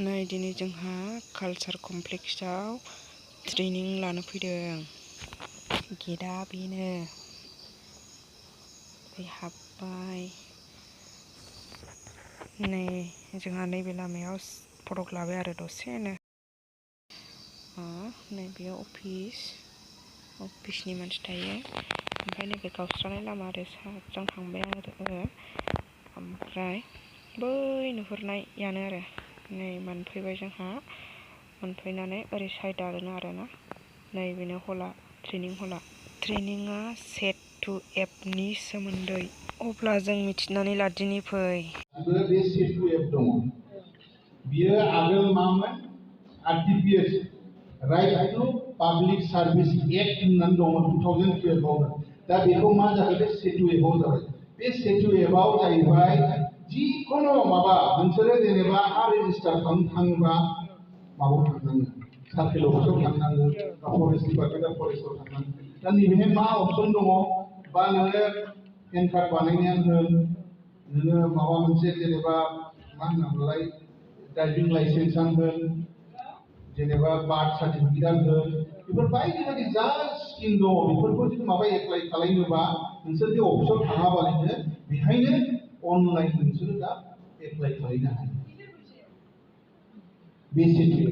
नै दिनै जोंहा कालचार कमप्लेक्सआव ट्रेनिं लानो फैदों। गेटआ बेनो। हाबबाय। नै जोंहा नैबे लामायाव फटक लाबाय आरो दसेनो। नैबे अफिसनि मानसि थायो। ओमफ्राय नैबे गावस्रानाय लामा आरो साहाजों थांबाय आरो ओमफ्राय बै नुहुरनायानो आरो नै मोनफैबाय जोंहा। मोनफैनानै ओरै साइड आरोना नैबेनो हला ट्रेनिं हला। ट्रेनिंआ सेट टु एपनि सोमोन्दै। अब्ला जों मिथिनानै लादिनि फै। बे सेट टु एप दङ। बियो आगोल मामोन? RTPS right to public service act होननानै दंमोन 2012 आवनो। दा बेखौ मा जाखो? बे सेट टु एपआव जाबाय। बे सेट टु एपआव जाहैबाय जिखुनु माबा नोंसोरो जेनेबा रेजिस्टार खालामनो थाङोबा माबायाव थांनांगोन, सार्केल अफिसाव थांनांगोन, फरेस्ट डिपार्टमेन्टआव फरेस्टआव थांनांगोन। दा नैबेहाय मा अपसन दङ? बा नोङो पेन कार्ड बानायनायानो होन, नोङो माबा मोनसे जेनेबा मा होनोमोनलाय ड्राइभिं लाइसेन्सआनो होन, जेनेबा बार्थ सार्टिफिकेटआनो होन, बेफोर बायदि बायदि जा स्किम दङ बेफोरखौ जुदि माबा एप्लाइ खालामनोबा नोंसोर बे अफिसाव थाङाबालानो बेहायनो अनलाइन नोंसोरो दा एप्लाइ खालामनो हायो। बेसिकलि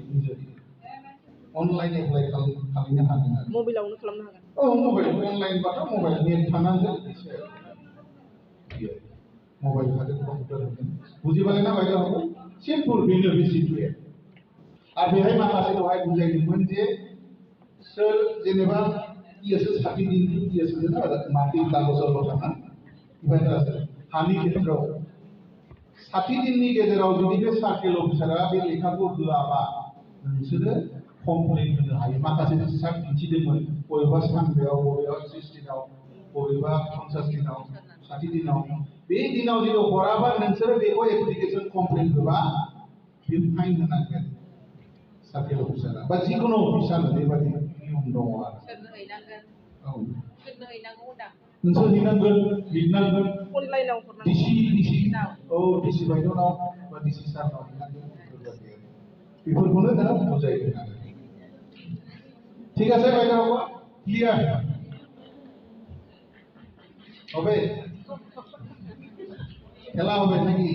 अनलाइन एप्लाइ खालामनो हागोन आरो मबाइलावनो खालामनो हागोन। मबाइल अनलाइनबाथ' मबाइल नेट थानांगोन एसे। मबाइल थागोन, कम्पिउटार थागोन। बुजिबाय ना बायद'आबो? सिम्पल बेनो बेसिकलि। आरो बेहाय माखासे दहाय बुजायदोंमोन जे सोर जेनेबा इएसओ सार्टिफिकेट इएसओ माटी कागजआव थाङा बेबायदि हानि खेत्रआव 60 दिननि गेजेराव जुदि बे सार्केल अफिसारा बे लेखाखौ होआबा नोंसोरो कमप्लेन होनो हायो। माखासे जेसेबां दिन्थिदोंमोन बबेबा सानबायाव, बबेबा 30 दिनाव, बबेबा 50 दिनाव, 60 दिनाव, बे दिनाव जुदि हराबा नोंसोरो बेखौ एप्लिकेसन कमप्लेन होबा बे फाइन होनांगोन सार्केल अफिसारा बा जिखुनु अफिसारनो बेबायदि नियम दङ आरो। सोरनो हैनांगोन? औ सोरनो हैनांगौ होनदां? नोंसोर हैनांगोन, लिरनांगोन। अनलाइनाव हरनांगोन। डिसि बायद'नाव बा डिसि सारनाव हैनांगोन बेफोरबायदि आरो। बेफोरखौनो दा बुजायदों आरो। ঠিক আছে বাইদেউ? ক্লিয়ার? হবে? খেলা হবে নাকি?